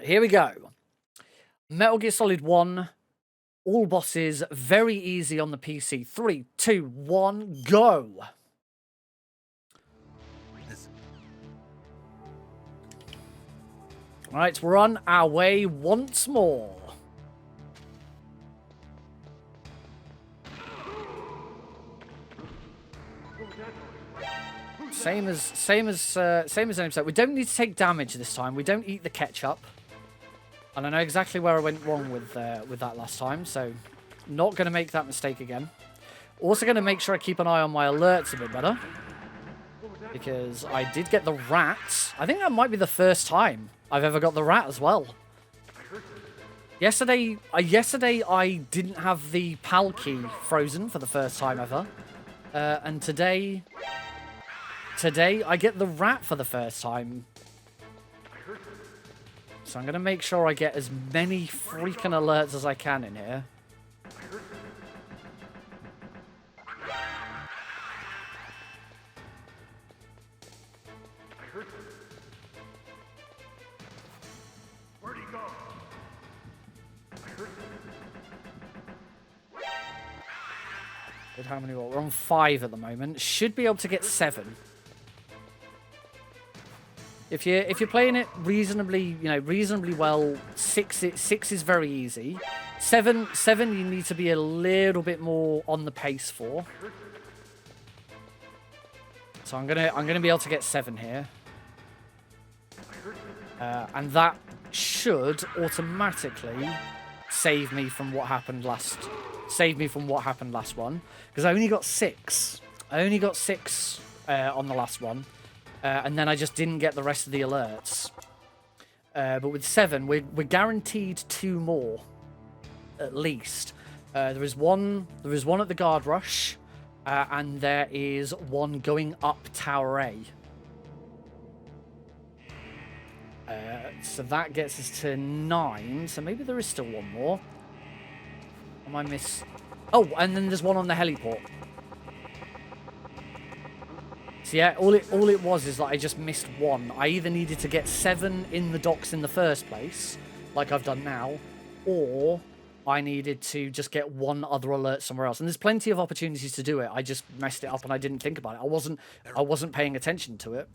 Here we go. Metal Gear Solid 1. All bosses, very easy on the PC. 3, 2, 1, go! Alright, we're on our way once more. Same as any episode. We don't need to take damage this time. We don't eat the ketchup. And I know exactly where I went wrong with that last time, so not going to make that mistake again. Also going to make sure I keep an eye on my alerts a bit better. Because I did get the rat. I think that might be the first time I've ever got the rat as well. Yesterday I didn't have the PAL key frozen for the first time ever. And today I get the rat for the first time. So I'm going to make sure I get as many freaking alerts as I can in here. Where'd he go? How many more? We're on 5 at the moment. Should be able to get 7. If you're playing it reasonably well, 6 is very easy. 7 you need to be a little bit more on the pace for. So I'm gonna be able to get 7 here, and that should automatically save me from what happened last. Save me from what happened last one, because I only got 6. I only got 6 on the last one. And then I just didn't get the rest of the alerts. But with 7, we're guaranteed 2 more, at least. There is one at the guard rush, and there is one going up Tower A. So that gets us to 9. So maybe there is still one more. Am I miss? Oh, and then there's one on the heliport. So yeah, all it was is that I just missed 1. I either needed to get 7 in the docks in the first place, like I've done now, or I needed to just get 1 other alert somewhere else. And there's plenty of opportunities to do it. I just messed it up and I didn't think about it. I wasn't paying attention to it,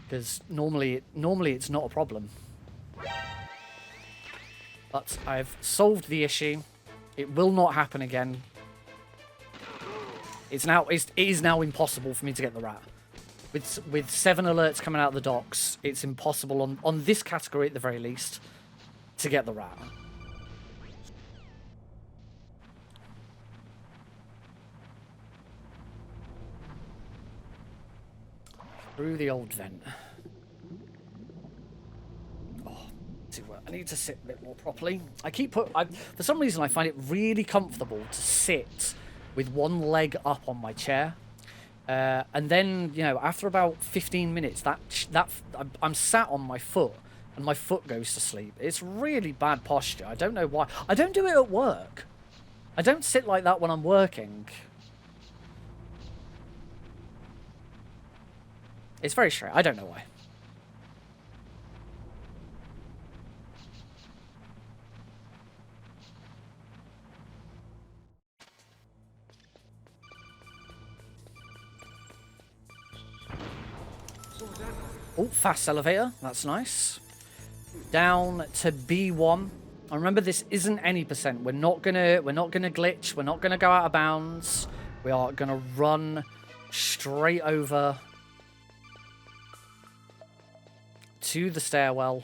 because normally it's not a problem. But I've solved the issue. It will not happen again. It is now impossible for me to get the rat. With 7 alerts coming out of the docks, it's impossible on this category at the very least to get the rat. Through the old vent. Oh, I need to sit a bit more properly. For some reason I find it really comfortable to sit with one leg up on my chair, and then after about 15 minutes, I'm sat on my foot, and my foot goes to sleep. It's really bad posture. I don't know why. I don't do it at work. I don't sit like that when I'm working. It's very strange. I don't know why. Oh, fast elevator. That's nice. Down to B1. And remember, this isn't any percent. We're not gonna glitch. We're not gonna go out of bounds. We are gonna run straight over to the stairwell.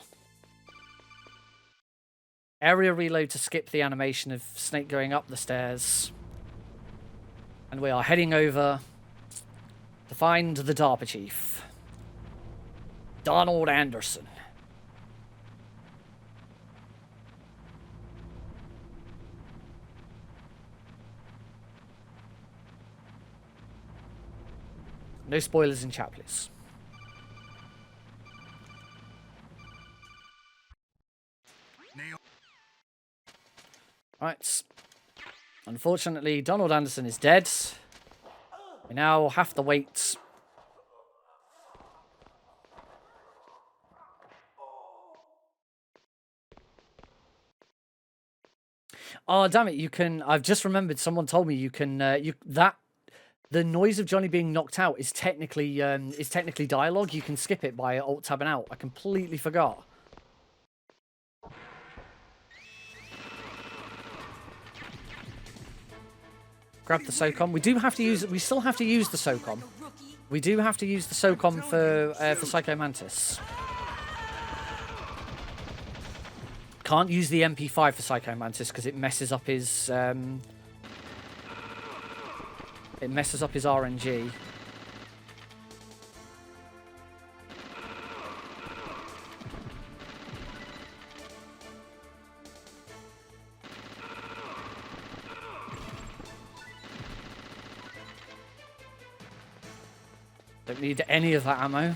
Area reload to skip the animation of Snake going up the stairs. And we are heading over to find the DARPA chief. Donald Anderson. No spoilers in chat, please. Right. Unfortunately, Donald Anderson is dead. We now have to wait Oh, damn it, you can... I've just remembered, someone told me you can... the noise of Johnny being knocked out is technically dialogue. You can skip it by alt-tabbing out. I completely forgot. Grab the SOCOM. We still have to use the SOCOM. We do have to use the SOCOM for Psycho Mantis. Can't use the MP5 for Psycho Mantis because it messes up his RNG. Don't need any of that ammo.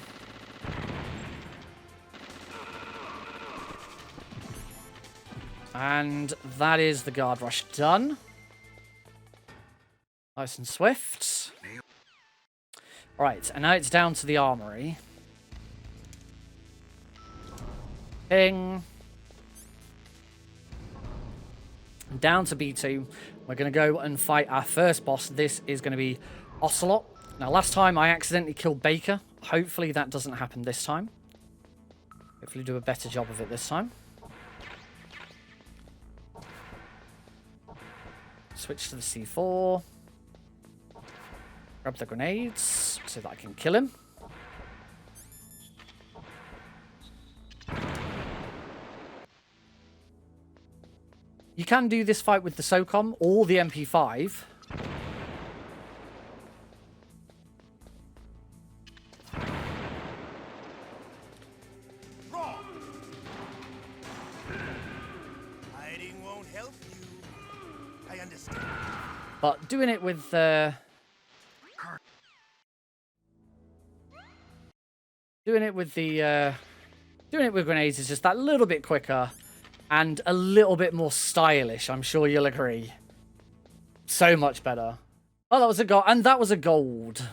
And that is the guard rush done. Nice and swift. Alright, and now it's down to the armory. Ping. Down to B2. We're going to go and fight our first boss. This is going to be Ocelot. Now, last time I accidentally killed Baker. Hopefully that doesn't happen this time. Hopefully do a better job of it this time. Switch to the C4. Grab the grenades so that I can kill him. You can do this fight with the SOCOM or the MP5. But doing it with grenades is just that little bit quicker and a little bit more stylish. I'm sure you'll agree. So much better. Oh, that was a gold, and that was a gold.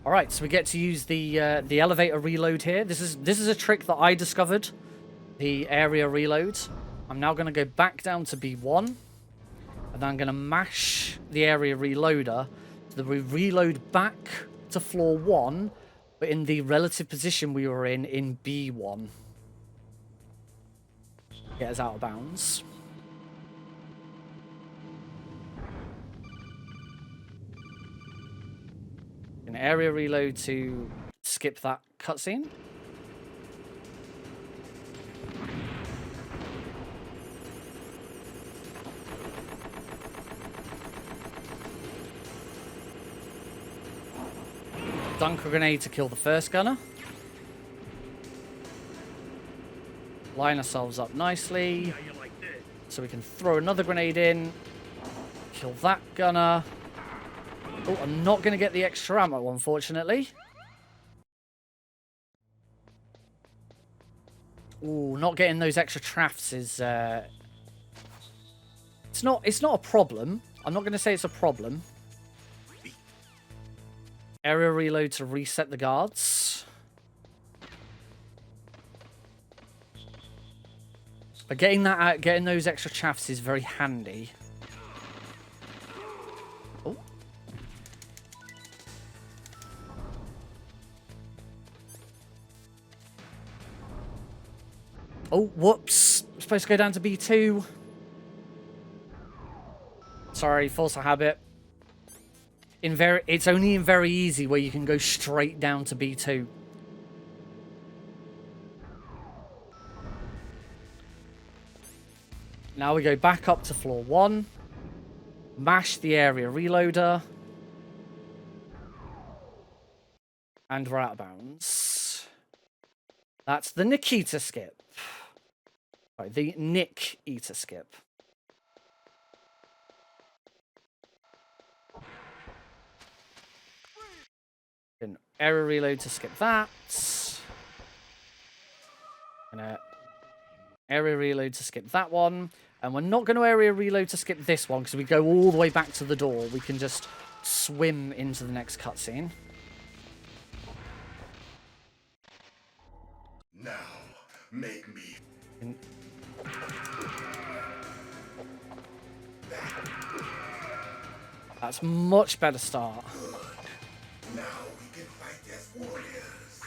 All right, so we get to use the elevator reload here. This is a trick that I discovered, the area reload. I'm now going to go back down to B1, and then I'm going to mash the area reloader so that we reload back to floor 1, but in the relative position we were in B1. Get us out of bounds. An area reload to skip that cutscene. Dunk a grenade to kill the first gunner. Line ourselves up nicely. So we can throw another grenade in. Kill that gunner. Oh, I'm not going to get the extra ammo, unfortunately. Ooh, not getting those extra trafts is... It's not a problem. I'm not going to say it's a problem. Area reload to reset the guards. But getting those extra chaffs is very handy. Oh. Oh, whoops. I'm supposed to go down to B2. Sorry, force a habit. It's only in very easy where you can go straight down to B2. Now we go back up to floor 1. Mash the area reloader. And we're out of bounds. That's the Nikita skip. Sorry, the Nick Eater skip. An area reload to skip that. And area reload to skip that one. And we're not going to area reload to skip this one because we go all the way back to the door. We can just swim into the next cutscene. Now, make me. That's much better start. Now we can fight as warriors.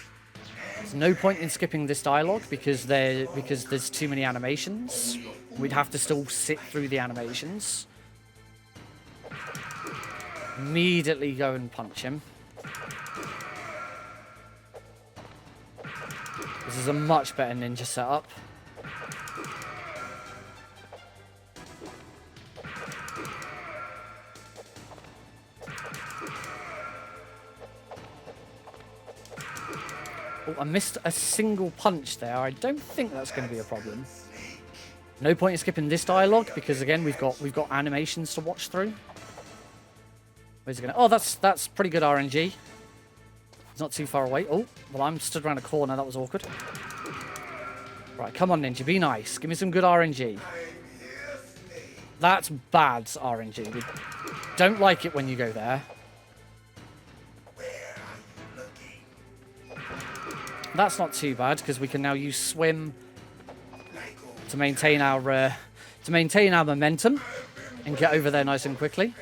There's no point in skipping this dialogue because there's too many animations. We'd have to still sit through the animations. Immediately go and punch him. This is a much better ninja setup. Oh, I missed a single punch there. I don't think that's going to be a problem. No point in skipping this dialogue because again we've got animations to watch through. Where's it going? Oh, that's pretty good RNG. It's not too far away. Oh, well, I'm stood around a corner. That was awkward. Right, come on, Ninja. Be nice. Give me some good RNG. That's bad RNG. We don't like it when you go there. That's not too bad because we can now use swim to maintain our momentum and get over there nice and quickly.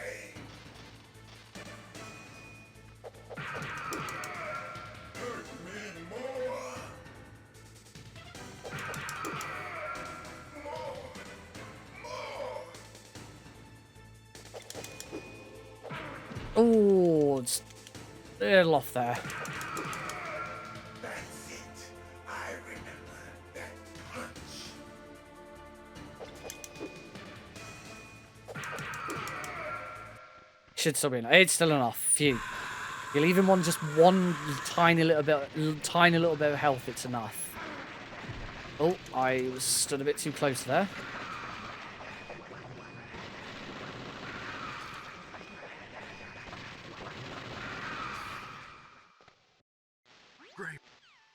Oh, it's a little off there. That's it. I remember that punch. Should still be enough. It's still enough. Phew. You leave him on just one tiny little bit of health. It's enough. Oh, I was stood a bit too close there.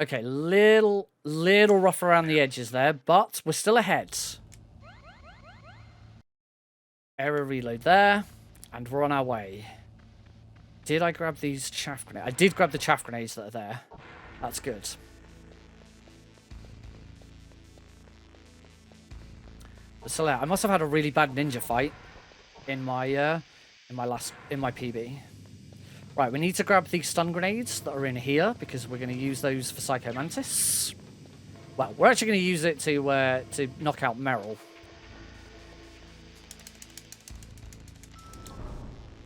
Okay, little rough around the edges there, but we're still ahead. Error reload there, and we're on our way. Did I grab these chaff grenades? I did grab the chaff grenades that are there. That's good. But still, I must have had a really bad ninja fight in my PB. Right, we need to grab these stun grenades that are in here because we're going to use those for Psycho Mantis. Well, we're actually going to use it to knock out Meryl.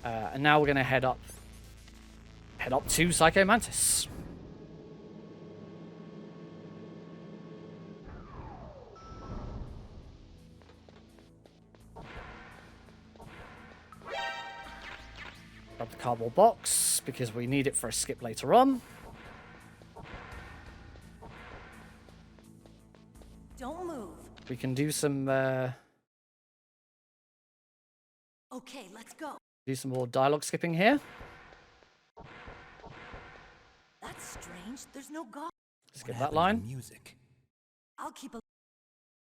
And now we're going to head up to Psycho Mantis. Grab the cardboard box because we need it for a skip later on. Don't move. We can do some Okay, let's go. do some more dialogue skipping here. That's strange. There's no god. Skip that line. Music. I'll keep a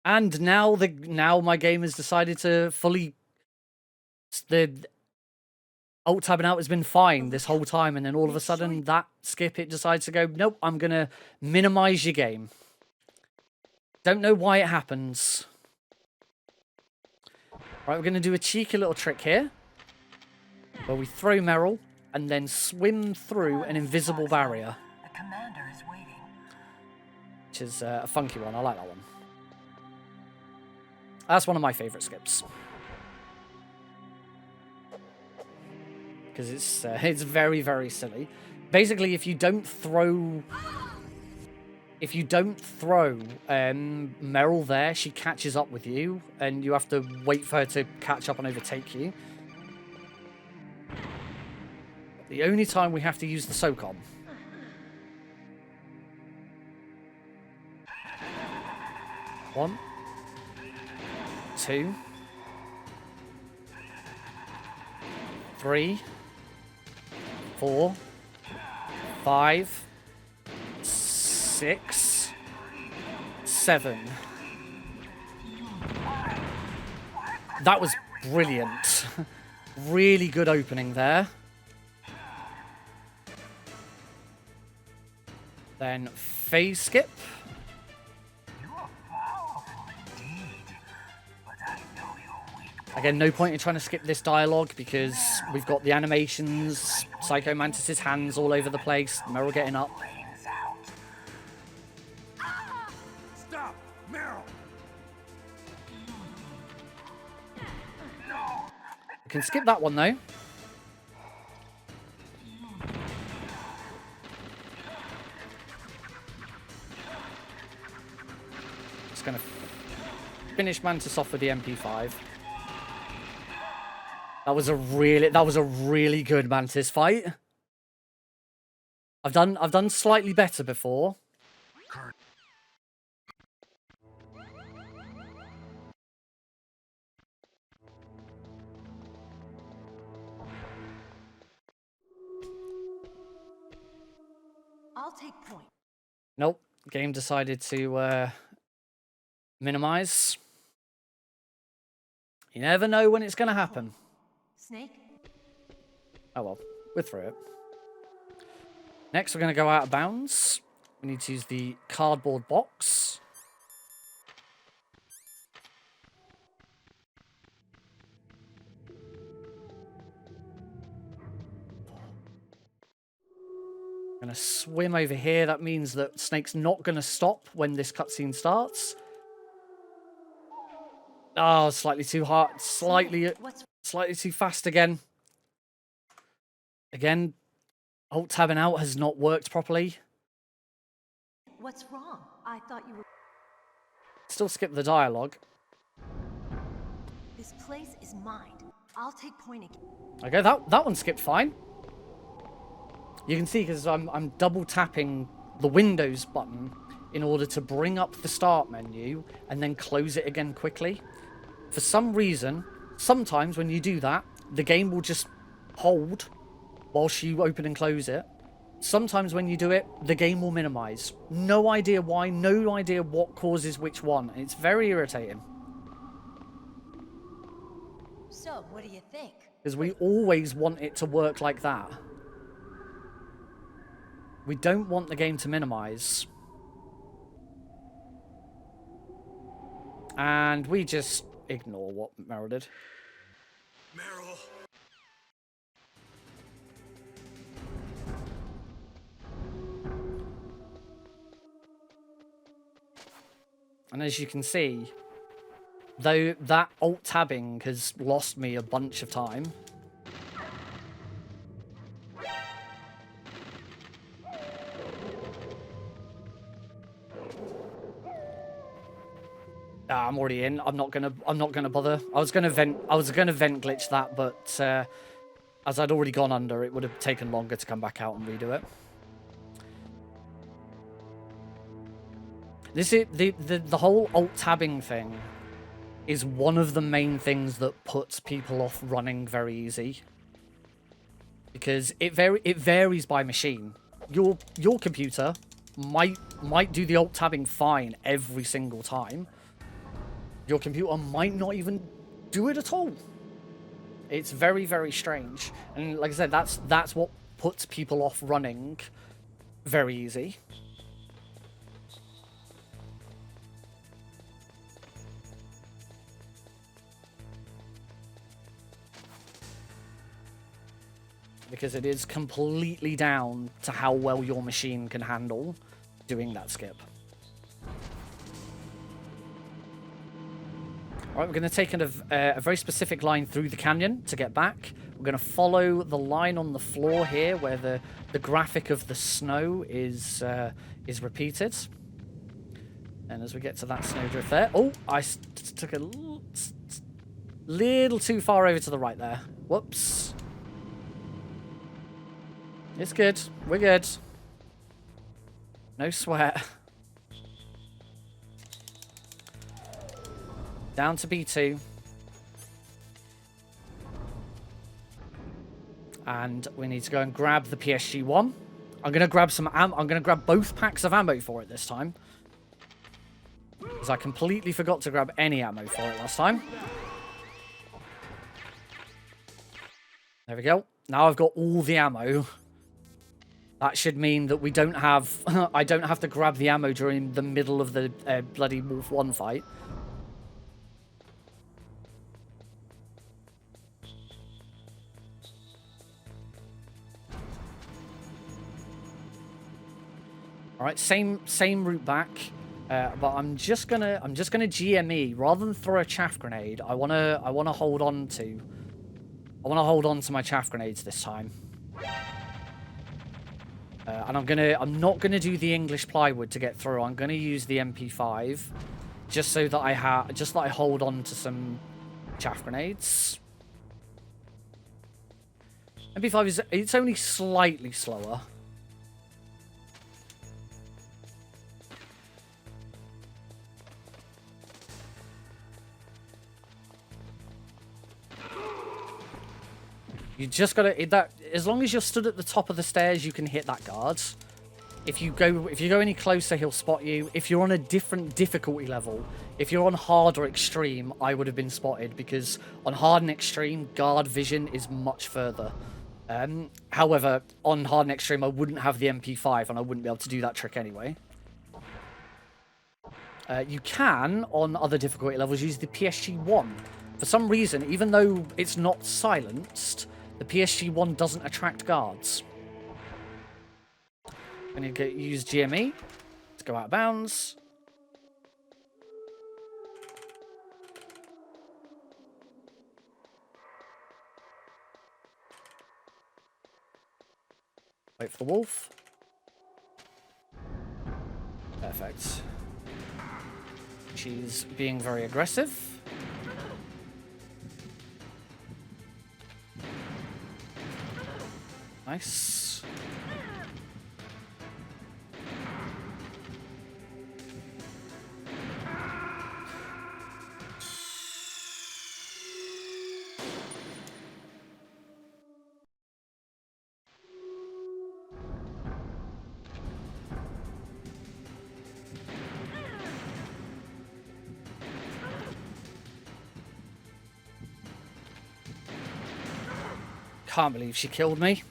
And now my game has decided to fully the alt tabbing out has been fine this whole time, and then all of a sudden that skip it decides to go, nope, I'm gonna minimize your game. Don't know why it happens. Right, we're gonna do a cheeky little trick here where we throw Meryl and then swim through an invisible barrier. The commander is waiting. Which is a funky one. I like that one. That's one of my favorite skips. Because it's very, very silly. Basically, if you don't throw Meryl there, she catches up with you, and you have to wait for her to catch up and overtake you. The only time we have to use the SOCOM. One, two, three, 4, 5, 6, 7. That was brilliant. Really good opening there. Then phase skip. You are powerful indeed, but I know your weak point. Again, no point in trying to skip this dialogue because we've got the animations, Psycho Mantis's hands all over the place, Meryl getting up. Lanes out. Stop! Meryl! No. We can skip that one though. Just gonna finish Mantis off with the MP5. That was a really good Mantis fight. I've done slightly better before. I'll take point. Nope. Game decided to minimize. You never know when it's going to happen. Snake? Oh well, we're through it. Next, we're going to go out of bounds. We need to use the cardboard box. Going to swim over here. That means that Snake's not going to stop when this cutscene starts. Oh, slightly too hard. Slightly too fast again. Again, alt tabbing out has not worked properly. What's wrong? I thought you were... Still skip the dialogue. This place is mine. I'll take point again. Okay, that one skipped fine. You can see because I'm double tapping the Windows button in order to bring up the start menu and then close it again quickly. For some reason, sometimes when you do that, the game will just hold whilst you open and close it. Sometimes when you do it, the game will minimize. No idea why, no idea what causes which one. It's very irritating. So, what do you think? Because we always want it to work like that. We don't want the game to minimize. And we just ignore what Meryl did. Meryl! And as you can see, though that alt tabbing has lost me a bunch of time. I'm already in. I'm not gonna bother. I was gonna vent glitch that, but as I'd already gone under, it would have taken longer to come back out and redo it. This is the whole alt tabbing thing is one of the main things that puts people off running very easy. Because it varies by machine. Your computer might do the alt tabbing fine every single time. Your computer might not even do it at all. It's very, very strange. And like I said, that's what puts people off running very easy. Because it is completely down to how well your machine can handle doing that skip. Alright, we're going to take a very specific line through the canyon to get back. We're going to follow the line on the floor here where the graphic of the snow is repeated. And as we get to that snowdrift there... Oh, I took a little too far over to the right there. Whoops. It's good. We're good. No sweat. Down to B2. And we need to go and grab the PSG-1. I'm going to grab some I'm going to grab both packs of ammo for it this time. Because I completely forgot to grab any ammo for it last time. There we go. Now I've got all the ammo. That should mean that we don't have... I don't have to grab the ammo during the middle of the bloody Wolf 1 fight. All right, same route back, but I'm just gonna GME rather than throw a chaff grenade. I wanna hold on to my chaff grenades this time. And I'm not gonna do the English plywood to get through. I'm gonna use the MP5, just so that I hold on to some chaff grenades. MP5 it's only slightly slower. You just gotta hit that. As long as you're stood at the top of the stairs, you can hit that guard. If you go any closer, he'll spot you. If you're on a different difficulty level, if you're on hard or extreme, I would have been spotted, because on hard and extreme, guard vision is much further. However, on hard and extreme, I wouldn't have the MP5, and I wouldn't be able to do that trick anyway. You can, on other difficulty levels, use the PSG1. For some reason, even though it's not silenced, the PSG1 doesn't attract guards. I'm going to use GME to go out of bounds. Wait for the wolf. Perfect. She's being very aggressive. Nice. Can't believe she killed me.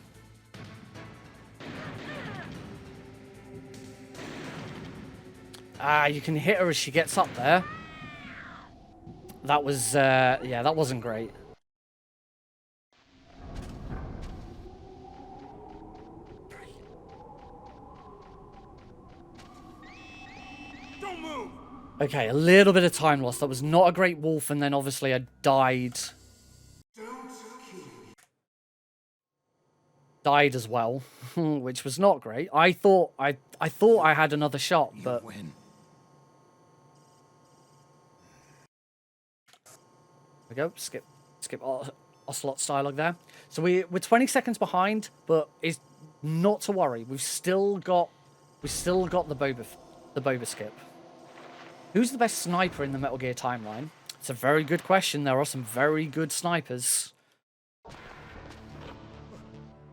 Ah, you can hit her as she gets up there. That was, yeah, that wasn't great. Don't move. Okay, a little bit of time lost. That was not a great wolf, and then obviously I died. Died as well, which was not great. I thought I had another shot, but Win. There we go. Skip Ocelot dialogue there. So we're 20 seconds behind, but it's not to worry. We've still got the Boba Skip. Who's the best sniper in the Metal Gear timeline? It's a very good question. There are some very good snipers.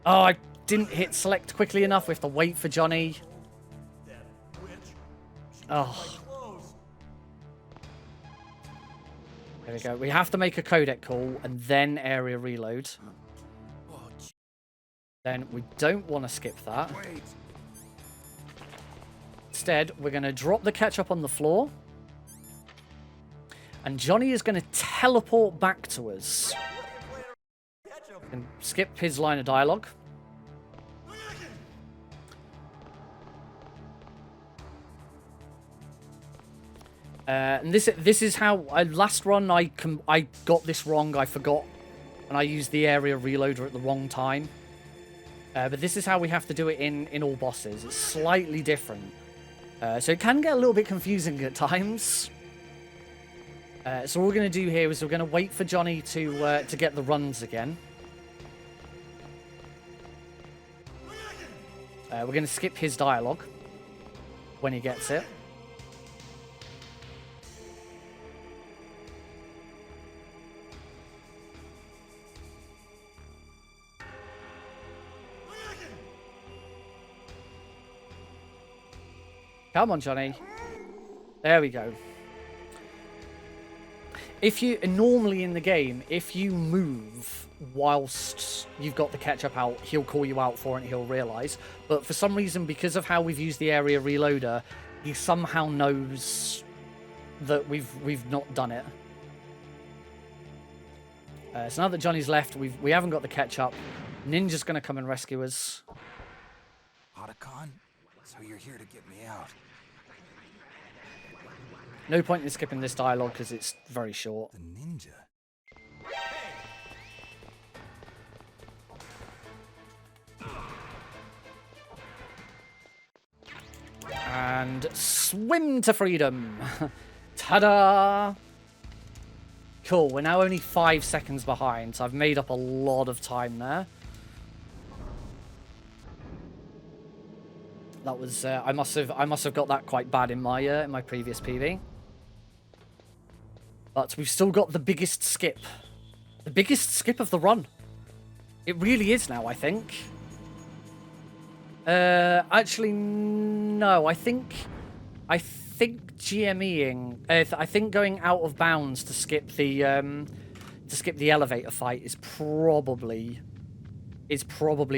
Oh, I didn't hit select quickly enough. We have to wait for Johnny. Oh. There we go. We have to make a codec call and then area reload. Then we don't want to skip that. Instead, we're going to drop the ketchup on the floor. And Johnny is going to teleport back to us. And skip his line of dialogue. And this is how last run I got this wrong. I forgot, and I used the area reloader at the wrong time. But this is how we have to do it in all bosses. It's slightly different, so it can get a little bit confusing at times. So what we're going to do here is we're going to wait for Johnny to get the runs again. We're going to skip his dialogue when he gets it. Come on, Johnny. There we go. if you normally in the game, if you move whilst you've got the ketchup out, he'll call you out for it and he'll realise. But for some reason, because of how we've used the area reloader, he somehow knows that we've not done it. So now that Johnny's left, we haven't got the ketchup. Ninja's going to come and rescue us. Otacon? So you're here to get me out. No point in skipping this dialogue because it's very short. The ninja? And swim to freedom. Ta-da! Cool, we're now only 5 seconds behind, so I've made up a lot of time there. That was I must have got that quite bad in my previous PV. But we've still got the biggest skip. The biggest skip of the run. It really is now, I think. Actually, no. I think GMEing. I think going out of bounds to skip the elevator fight is probably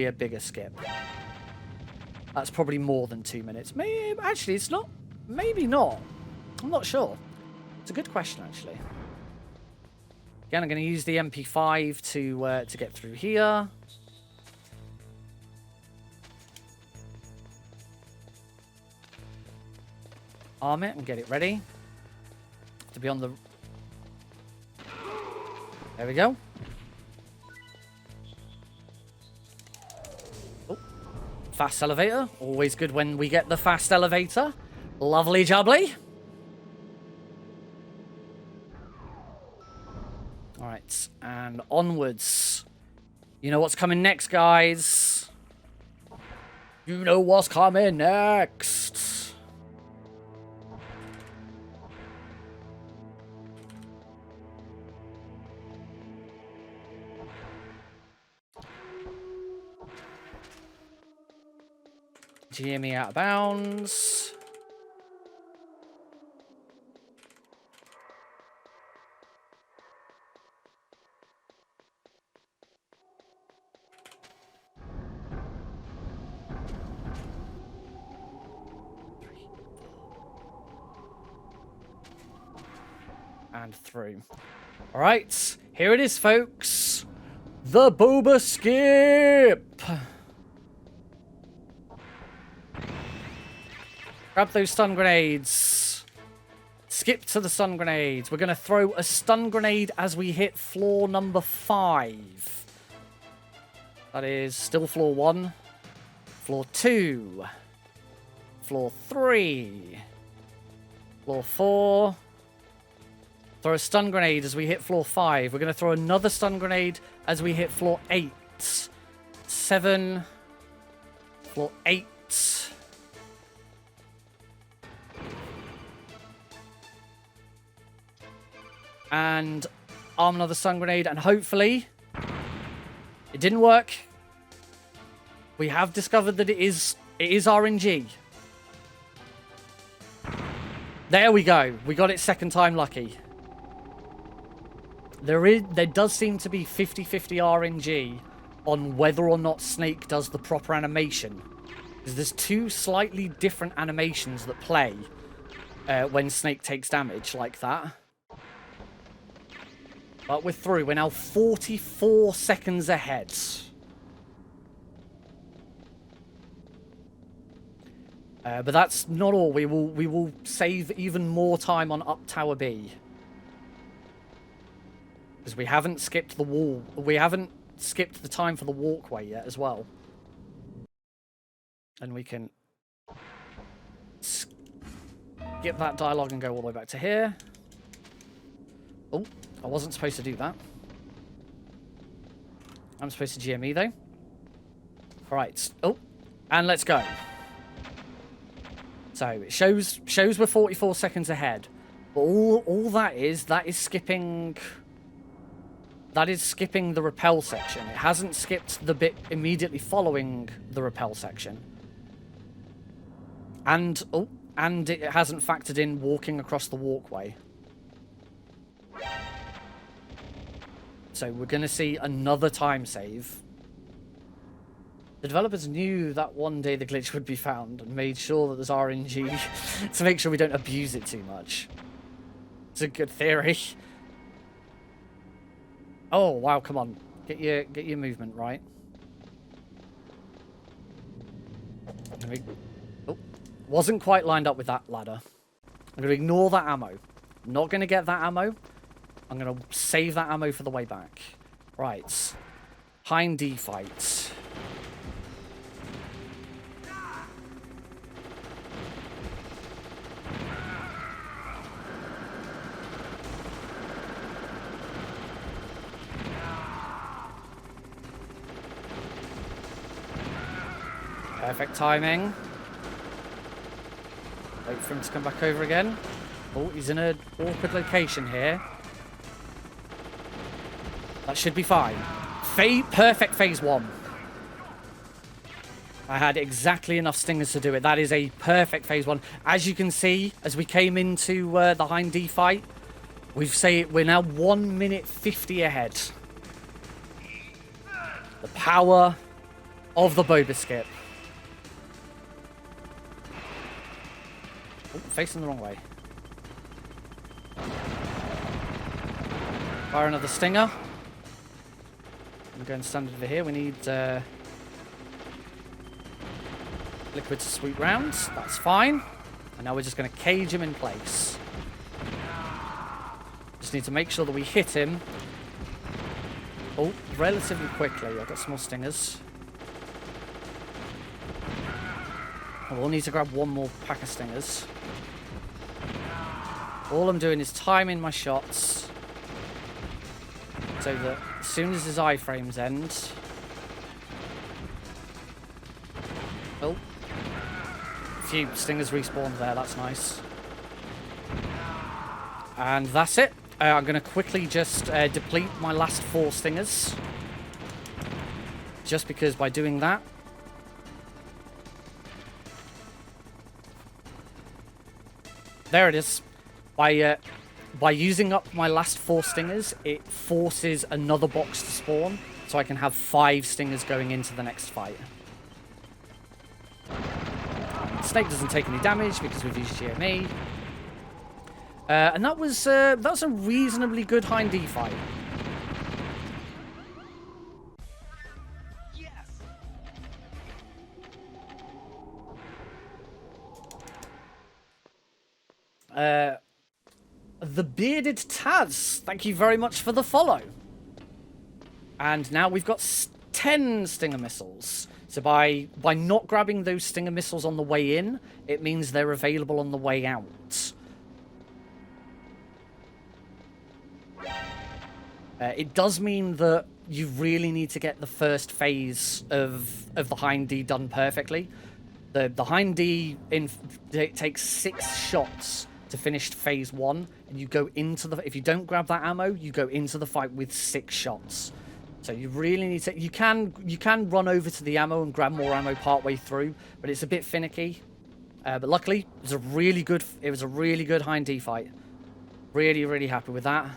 a bigger skip. That's probably more than 2 minutes. Maybe actually, it's not. Maybe not. I'm not sure. It's a good question, actually. Again, I'm going to use the MP5 to get through here. Arm it and get it ready to be on the... There we go. Oh, fast elevator. Always good when we get the fast elevator. Lovely jubbly. Alright, and onwards. You know what's coming next, guys. You know what's coming next. GME out of bounds. And through. All right, here it is, folks. The Boba Skip. Grab those stun grenades. Skip to the stun grenades. We're going to throw a stun grenade as we hit floor number 5. That is still floor 1. Floor 2. Floor 3. Floor 4. Throw a stun grenade as we hit floor 5. We're going to throw another stun grenade as we hit floor 8. 7. Floor 8. And arm another stun grenade, and hopefully it didn't work. We have discovered that it is RNG. There we go. We got it second time lucky. There does seem to be 50-50 RNG on whether or not Snake does the proper animation. Because there's 2 slightly different animations that play when Snake takes damage like that. But we're through. We're now 44 seconds ahead. But that's not all. We will save even more time on Up Tower B. Because we haven't skipped the wall. We haven't skipped the time for the walkway yet as well. And we can skip that dialogue and go all the way back to here. Oh, I wasn't supposed to do that. I'm supposed to GME though. Alright. Oh, and let's go. So it shows we're 44 seconds ahead. But all that is skipping... That is skipping the rappel section. It hasn't skipped the bit immediately following the rappel section. And it hasn't factored in walking across the walkway. So we're going to see another time save. The developers knew that one day the glitch would be found and made sure that there's RNG to make sure we don't abuse it too much. It's a good theory. Oh, wow, come on. Get your movement right. Oh, wasn't quite lined up with that ladder. I'm going to ignore that ammo. Not going to get that ammo. I'm going to save that ammo for the way back. Right. Hind D fight. Perfect timing. Wait for him to come back over again. Oh, he's in an awkward location here. That should be fine. Perfect phase 1. I had exactly enough stingers to do it. That is a perfect phase 1. As you can see, as we came into the Hind D fight, we're now 1 minute 50 ahead. The power of the Boba Skip. Oh, facing the wrong way. Fire another stinger. I'm going to stand over here. We need liquid to sweep rounds. That's fine. And now we're just going to cage him in place. Just need to make sure that we hit him. Oh, relatively quickly. I've got some more stingers. We'll need to grab one more pack of stingers. All I'm doing is timing my shots so that as soon as his iframes end... Oh. A few stingers respawned there, that's nice. And that's it. I'm going to quickly just deplete my last 4 stingers. Just because by doing that... There it is. By using up my last 4 stingers, it forces another box to spawn, so I can have 5 stingers going into the next fight. Snake doesn't take any damage because we've used GME. And that's a reasonably good Hind D fight. The Bearded Taz, thank you very much for the follow. And now we've got 10 Stinger Missiles. So by not grabbing those Stinger Missiles on the way in, it means they're available on the way out. It does mean that you really need to get the first phase of the Hind D done perfectly. The Hind D it takes 6 shots to finish phase 1, and you go into the... If you don't grab that ammo, you go into the fight with 6 shots. So you really need to... You can run over to the ammo and grab more ammo partway through, but it's a bit finicky. But luckily, it was a really good Hind D fight. Really, really happy with that.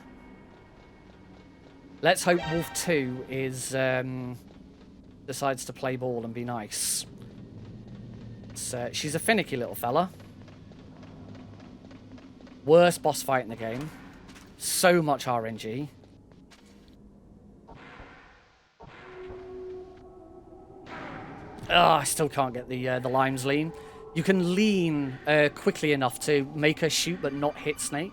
Let's hope Wolf 2 is decides to play ball and be nice. She's a finicky little fella. Worst boss fight in the game. So much RNG. I still can't get the limes lean. You can lean quickly enough to make her shoot but not hit Snake.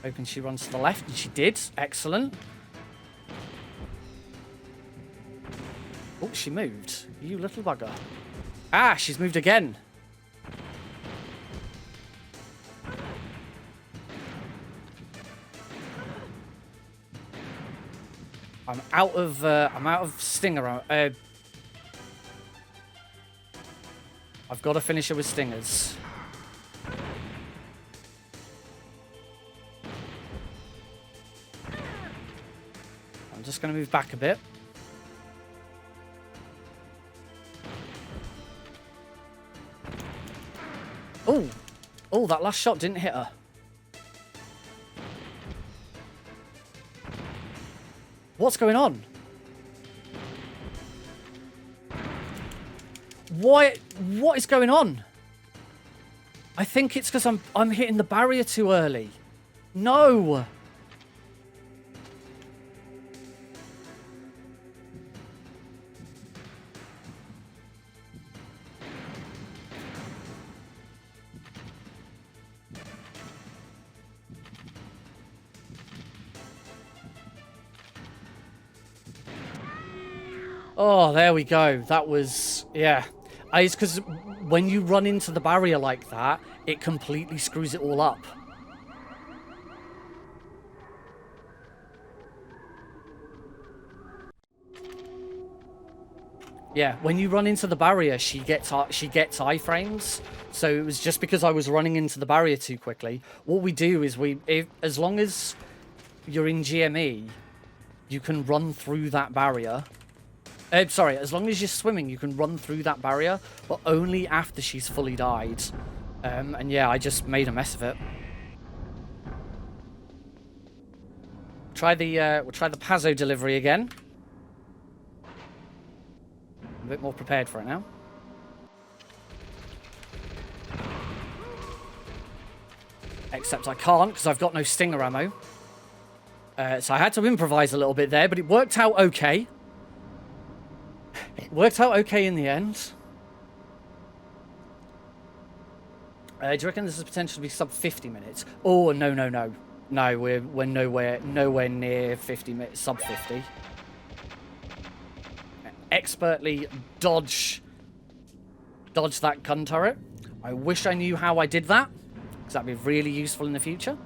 Hoping she runs to the left, and she did. Excellent. Oh, she moved. You little bugger. Ah, she's moved again. I'm out of stinger. I've got to finish her with stingers. I'm just going to move back a bit. Oh, oh, that last shot didn't hit her. What's going on? What is going on? I think it's because I'm hitting the barrier too early. No. Oh, there we go. That was, yeah. It's because when you run into the barrier like that, it completely screws it all up. Yeah, when you run into the barrier, she gets iframes. So it was just because I was running into the barrier too quickly. What we do is as long as you're in GME, you can run through that barrier. Sorry, as long as you're swimming, you can run through that barrier, but only after she's fully died. And yeah, I just made a mess of it. We'll try the Pazzo delivery again. I'm a bit more prepared for it now. Except I can't, because I've got no stinger ammo. So I had to improvise a little bit there, but it worked out okay. It worked out okay in the end. Do you reckon this is potentially be sub 50 minutes? Oh, no, no, no. No, we're nowhere near 50 minutes, sub 50. Expertly dodge that gun turret. I wish I knew how I did that, because that'd be really useful in the future.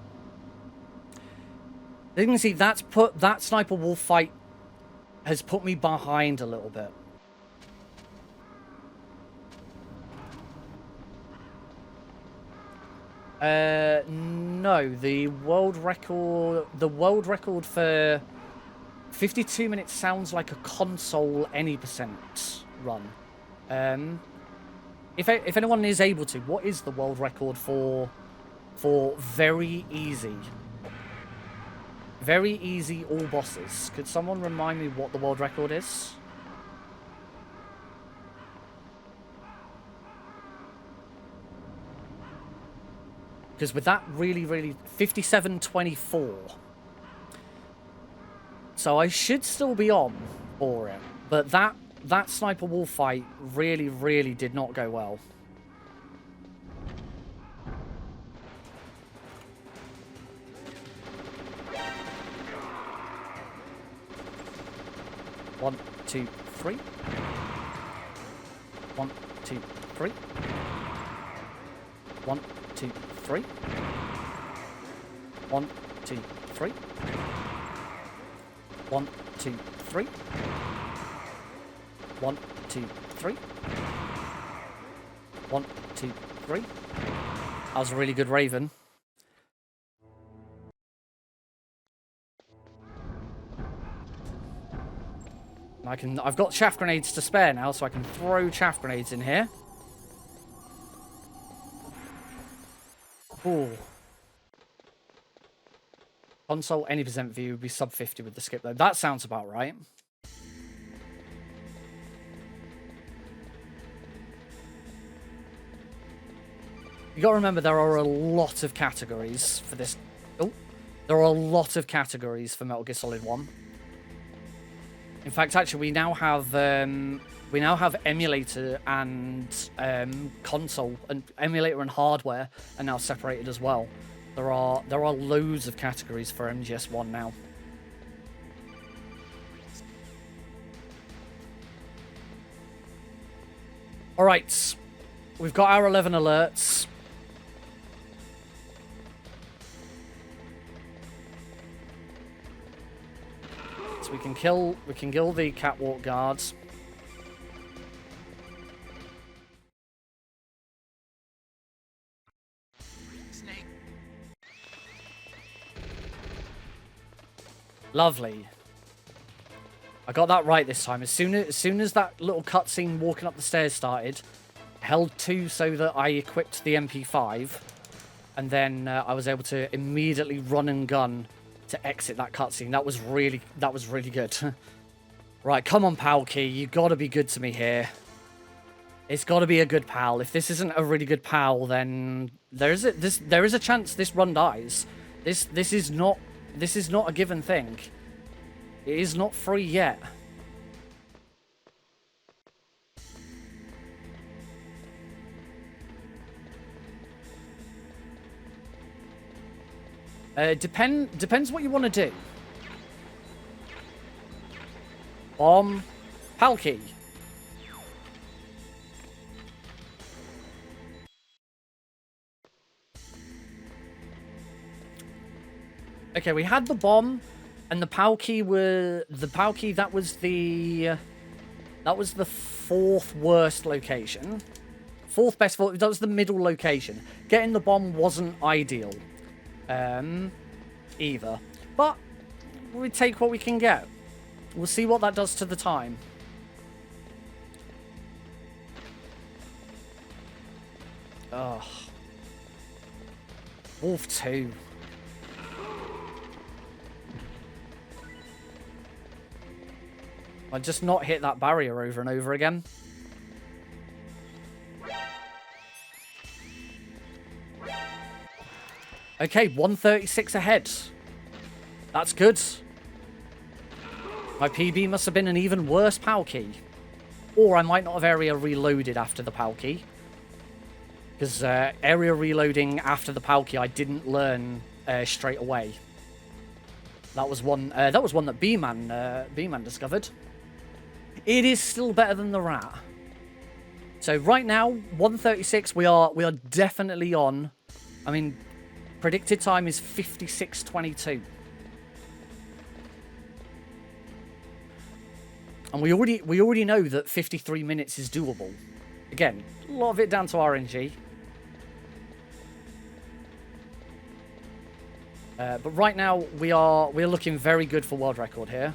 You can see that sniper wolf fight has put me behind a little bit. No, the world record for 52 minutes sounds like a console any % run. If anyone is able to, what is the world record for very easy all bosses? Could someone remind me what the world record is? Because with that really 57:24. So I should still be on for it. But that sniper wolf fight really did not go well. One, two, three. 1, 2, 3. 1, 2, 3. 1, 2, 3. 1, 2, 3. 1, 2, 3. 1, 2, 3. That was a really good Raven. I've got chaff grenades to spare now, so I can throw chaff grenades in here. Ooh. Console any % view would be sub 50 with the skip though. That sounds about right. You gotta remember there are a lot of categories for this. Oh, there are a lot of categories for Metal Gear Solid 1. In fact, actually, we now have emulator and console, and emulator and hardware are now separated as well. There are loads of categories for MGS1 now. All right, we've got our 11 alerts. We can kill the catwalk guards. Snake. Lovely. I got that right this time. As soon as that little cutscene walking up the stairs started, held 2 so that I equipped the MP5, and then I was able to immediately run and gun to exit that cutscene. That was really good. Right, come on, Palkey, you gotta be good to me here. It's gotta be a good pal. If this isn't a really good pal, then there is a chance this run dies. This is not a given thing. It is not free yet. Depends what you want to do. Bomb, Palkey. Okay, we had the bomb, and the Palkey were that was the 4th worst location. 4th best. That was the middle location. Getting the bomb wasn't ideal. Either. But we take what we can get. We'll see what that does to the time. Ugh. Wolf 2. I just not hit that barrier over and over again. Okay, 136 ahead. That's good. My PB must have been an even worse Palkey. Or I might not have area reloaded after the Palkey. Because area reloading after the Palkey I didn't learn straight away. That was one that B-Man discovered. It is still better than the rat. So right now, 136, we are definitely on. I mean, predicted time is 56:22. And we already know that 53 minutes is doable. Again, a lot of it down to RNG. But right now we're looking very good for world record here.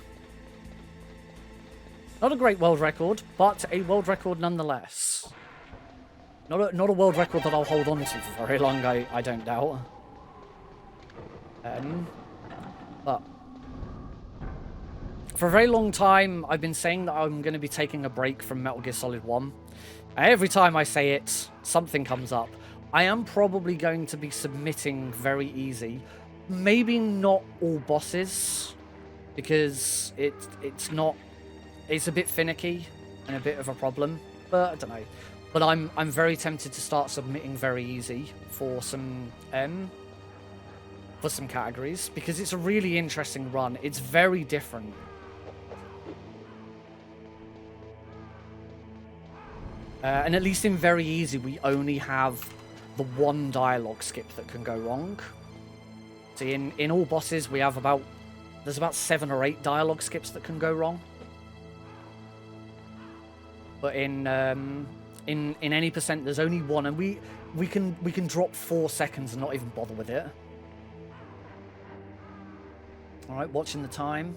Not a great world record, but a world record nonetheless. Not a world record that I'll hold on to for very long, I don't doubt. But for a very long time, I've been saying that I'm going to be taking a break from Metal Gear Solid 1. Every time I say it, something comes up. I am probably going to be submitting very easy. Maybe not all bosses, because it's a bit finicky and a bit of a problem. But I don't know. But I'm very tempted to start submitting very easy for some categories, because it's a really interesting run. It's very different. And at least in very easy, we only have the one dialogue skip that can go wrong. See, in all bosses, we have there's about 7 or 8 dialogue skips that can go wrong. But in any percent, there's only one, and we can drop 4 seconds and not even bother with it. All right, watching the time.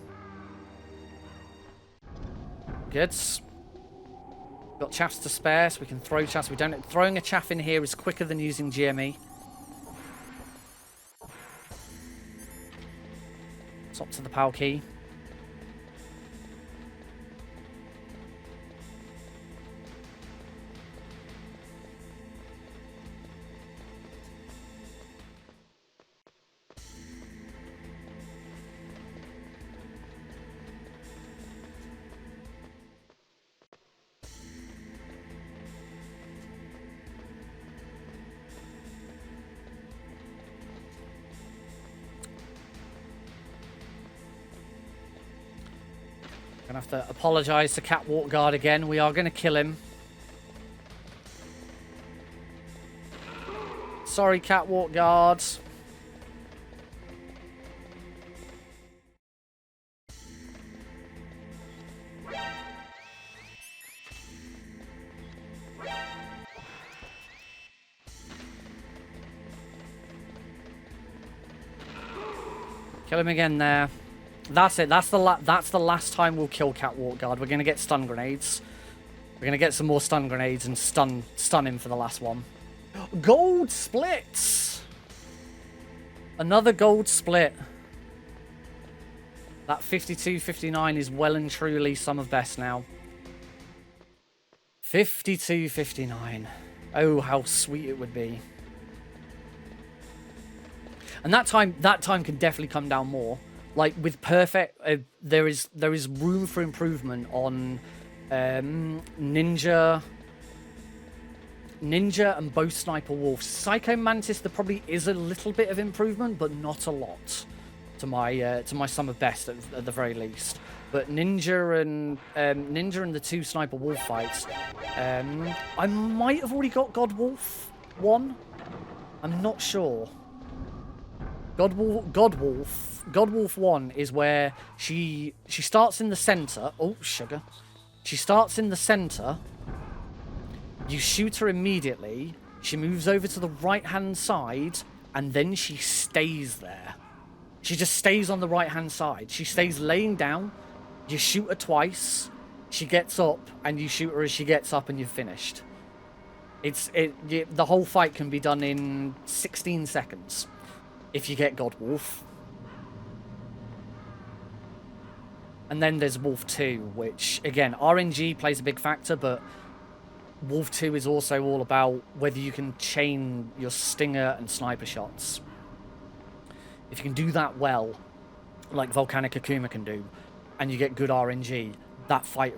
Good. Got chaffs to spare, so we can throw chaffs. Throwing a chaff in here is quicker than using GME. It's up to the PAL key. Gonna have to apologise to Catwalk Guard again. We are gonna kill him. Sorry, Catwalk Guard. Kill him again there. That's it. That's the last time we'll kill Catwalk Guard. We're going to get stun grenades. We're going to get some more stun grenades and stun him for the last one. Gold splits! Another gold split. That 52-59 is well and truly some of best now. 52-59. Oh, how sweet it would be. And that time can definitely come down more. Like with perfect, there is room for improvement on Ninja and both Sniper Wolf. Psycho Mantis, there probably is a little bit of improvement, but not a lot. To my sum of best at the very least. But Ninja and the two Sniper Wolf fights, I might have already got God Wolf 1. I'm not sure. God Wolf 1 is where she starts in the center. Oh, sugar. She starts in the center. You shoot her immediately. She moves over to the right-hand side, and then she stays there. She just stays on the right-hand side. She stays laying down. You shoot her twice. She gets up, and you shoot her as she gets up, and you've finished. The whole fight can be done in 16 seconds if you get God Wolf. And then there's Wolf 2, which, again, RNG plays a big factor, but Wolf 2 is also all about whether you can chain your stinger and sniper shots. If you can do that well, like Volcanic Akuma can do, and you get good RNG, that fight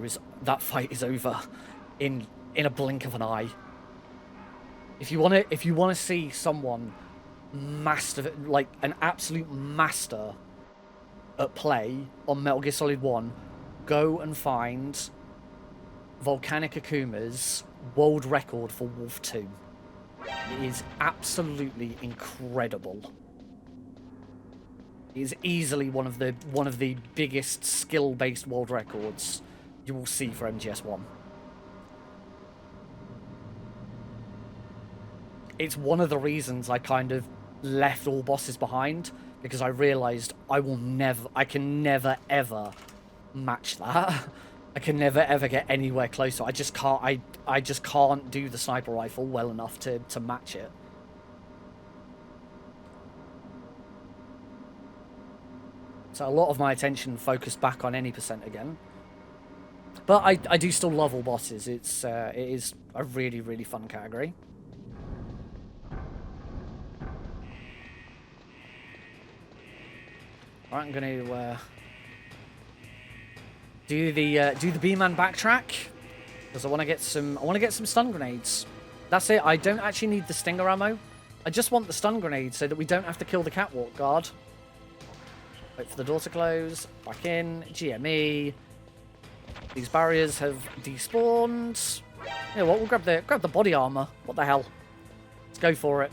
is over in a blink of an eye. If you want to see someone master, like an absolute master at play on Metal Gear Solid 1, go and find Volcanic Akuma's world record for Wolf 2. It is absolutely incredible. It is easily one of the biggest skill-based world records you will see for MGS1. It's one of the reasons I kind of left all bosses behind, because I realized I can never ever match that. I can never ever get anywhere closer. I just can't do the sniper rifle well enough to match it. So a lot of my attention focused back on any percent again. But I do still love all bosses. It is a really, really fun category. Alright, I'm gonna do the B-man backtrack, because I want to get some stun grenades. That's it. I don't actually need the stinger ammo. I just want the stun grenades so that we don't have to kill the catwalk guard. Wait for the door to close. Back in. GME. These barriers have despawned. You know what? We'll grab the body armor. What the hell? Let's go for it.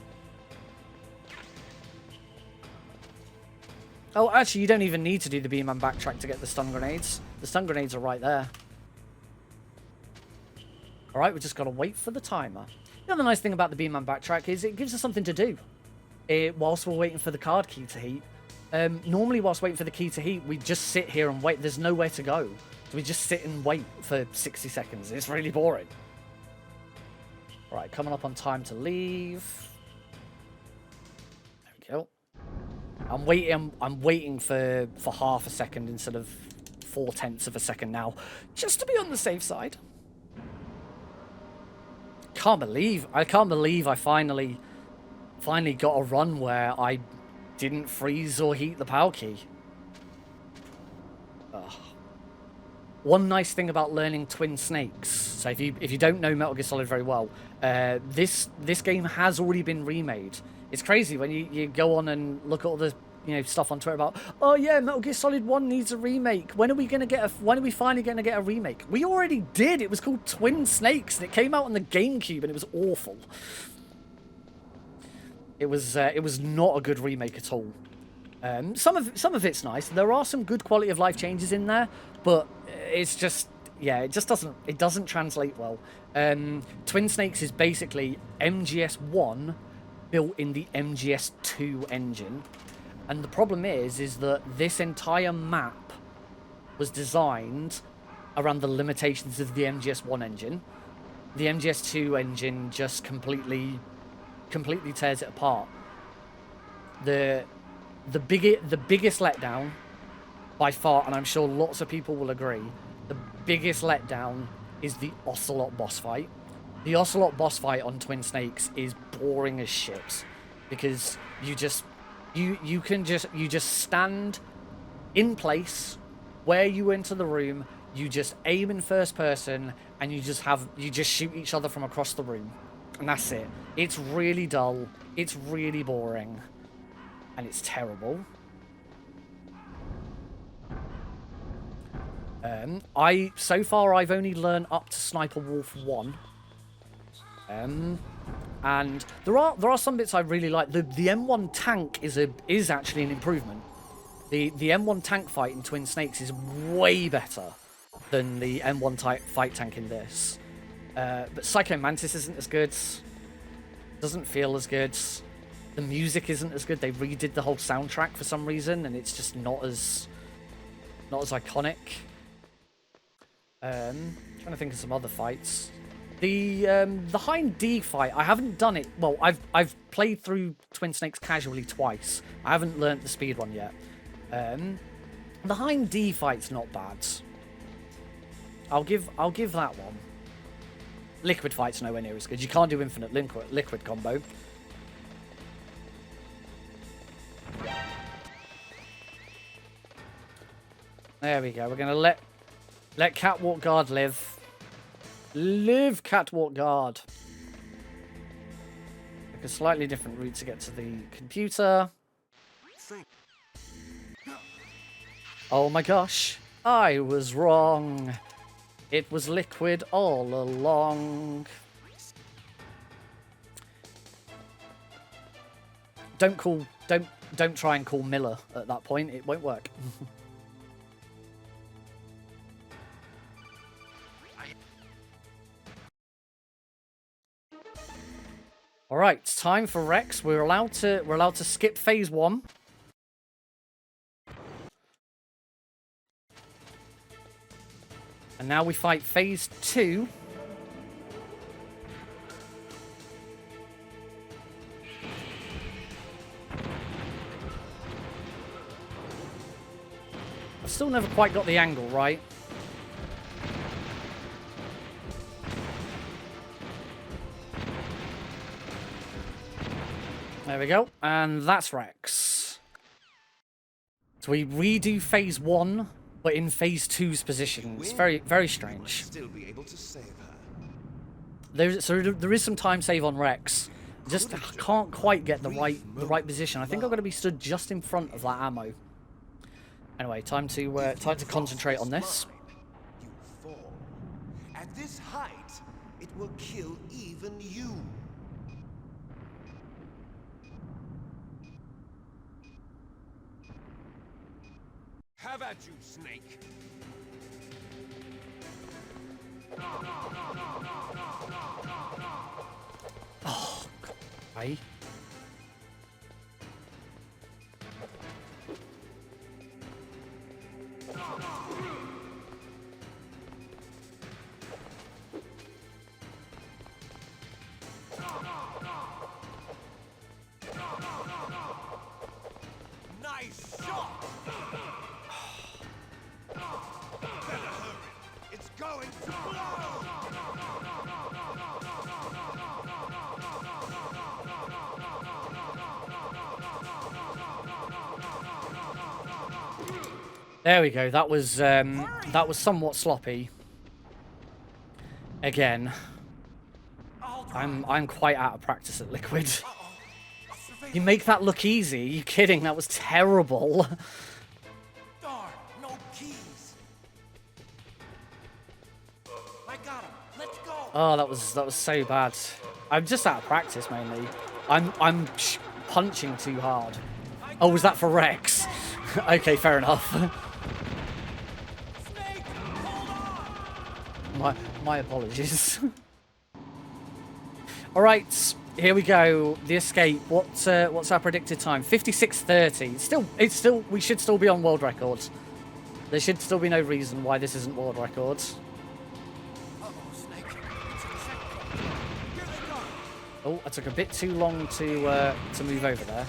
Oh, actually, you don't even need to do the B-man backtrack to get the stun grenades. The stun grenades are right there. Alright, we just got to wait for the timer. The other nice thing about the B-man backtrack is it gives us something to do whilst we're waiting for the card key to heat. Normally, whilst waiting for the key to heat, we just sit here and wait. There's nowhere to go. So we just sit and wait for 60 seconds. It's really boring. Alright, coming up on time to leave. There we go. I'm waiting for half a second instead of 0.4 of a second now, just to be on the safe side. I can't believe I finally got a run where I didn't freeze or heat the PAL key. Ugh. One nice thing about learning Twin Snakes, so if you don't know Metal Gear Solid very well, this game has already been remade. It's crazy when you go on and look at all the stuff on Twitter about, oh yeah, Metal Gear Solid 1 needs a remake. When are we finally gonna get a remake? We already did. It was called Twin Snakes and it came out on the GameCube and it was awful. It was not a good remake at all. Some of it's nice. There are some good quality of life changes in there, but it's just, yeah, it doesn't translate well. Twin Snakes is basically MGS1 built in the MGS2 engine. And the problem is that this entire map was designed around the limitations of the MGS1 engine. The MGS2 engine just completely tears it apart. The biggest letdown by far, and I'm sure lots of people will agree, the biggest letdown is the Ocelot boss fight. The Ocelot boss fight on Twin Snakes is boring as shit, because you just stand in place where you enter the room, you just aim in first person, and you just shoot each other from across the room, and that's it. It's really dull, it's really boring, and it's terrible. So far I've only learned up to Sniper Wolf 1. And there are some bits I really like. The M1 tank is actually an improvement. The M1 tank fight in Twin Snakes is way better than the M1 fight tank in this. But Psycho Mantis isn't as good. Doesn't feel as good. The music isn't as good. They redid the whole soundtrack for some reason, and it's just not as iconic. Trying to think of some other fights. The Hind D fight, I haven't done it. Well, I've played through Twin Snakes casually twice. I haven't learnt the speedrun yet. The Hind D fight's not bad. I'll give that one. Liquid fight's nowhere near as good. You can't do infinite liquid combo. There we go. We're gonna let Catwalk Guard live. Live, Catwalk Guard. Like a slightly different route to get to the computer. Oh my gosh. I was wrong. It was liquid all along. Don't try and call Miller at that point. It won't work. All right, it's time for Rex. We're allowed to skip phase 1. And now we fight phase 2. I've still never quite got the angle right. There we go, and that's Rex. So we redo phase 1, but in phase 2's position. It's very, very strange. Still be able to save her. There is some time save on Rex. Just can't quite get the right position. I think I'm going to be stood just in front of that ammo. Anyway, time to concentrate on this. You fall. At this height, it will kill even you. Have at you, Snake. Oh, God. Right. Nice shot! Better hurry. It's going to blow! There we go. That was somewhat sloppy. Again, I'm quite out of practice at liquid. You make that look easy. Are you kidding? That was terrible. Darn, no keys. I got him. Let's go. Oh, that was so bad. I'm just out of practice mainly. I'm punching too hard. Oh, was that for Rex? Okay, fair enough. Snake, hold on. My apologies. All right, here we go. The escape. What's our predicted time? 56:30. It's still. We should still be on world records. There should still be no reason why this isn't world records. Uh-oh, Snake. It's a checkpoint. Here they come. Oh, I took a bit too long to move over there.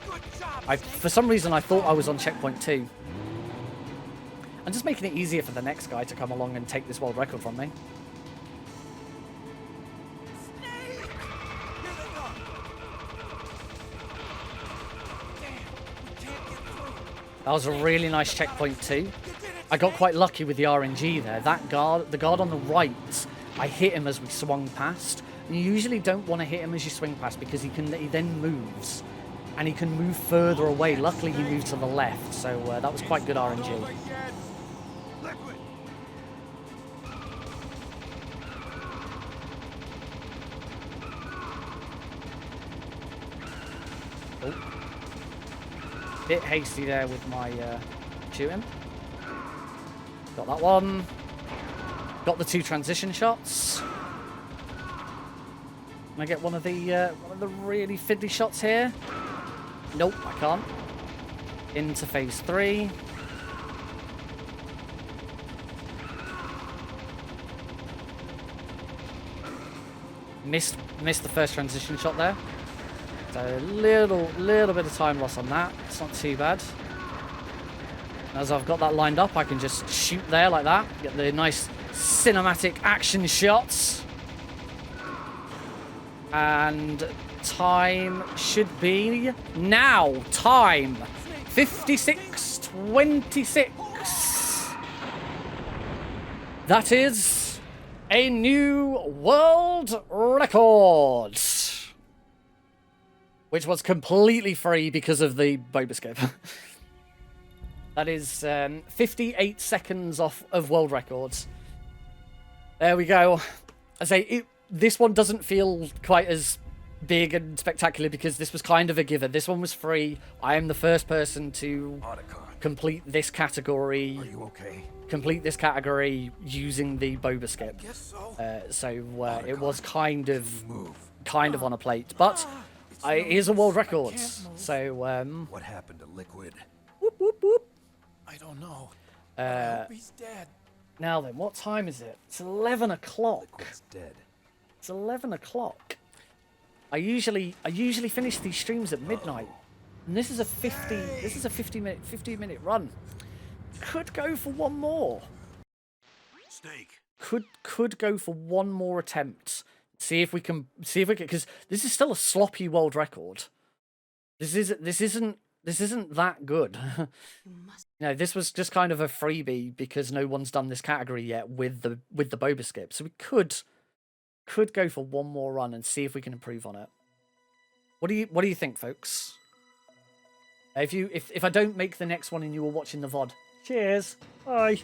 Good job, For some reason, I thought I was on checkpoint 2. I'm just making it easier for the next guy to come along and take this world record from me. Snake! Here they come. Damn, we can't get through. That was a really nice checkpoint too. I got quite lucky with the RNG there. That guard, the guard on the right, I hit him as we swung past. And you usually don't want to hit him as you swing past because he then moves. And he can move further away. Luckily, he moved to the left, so that was quite good RNG. Over yet. Liquid. Bit hasty there with my shooting. Got that one. Got the 2 transition shots. Can I get one of the really fiddly shots here? Nope, I can't. Into phase 3. Missed the first transition shot there. So a little bit of time loss on that. It's not too bad. As I've got that lined up, I can just shoot there like that. Get the nice cinematic action shots. And time should be now. Time 56:26. That is a new world record, which was completely free because of the Boba Skip. That is 58 seconds off of world records. There we go. I say this one doesn't feel quite as big and spectacular because this was kind of a given. This one was free. I am the first person to complete this category. Are you okay? Complete this category using the Boba Skip. Guess so. It was kind of on a plate, but it is a world record. So What happened to Liquid? whoop whoop whoop. I don't know. I hope he's dead. Now then, what time is it? It's 11 o'clock. Liquid's dead. It's 11 o'clock. I usually finish these streams at midnight, and this is a 50 minute run. Could go for one more. Snake. Could go for one more attempt. See if we can because this is still a sloppy world record. This isn't that good. No, this was just kind of a freebie because no one's done this category yet with the Boba Skip. So we could go for one more run and see if we can improve on it. What do you think, folks? If I don't make the next one and you were watching the VOD, cheers. Bye.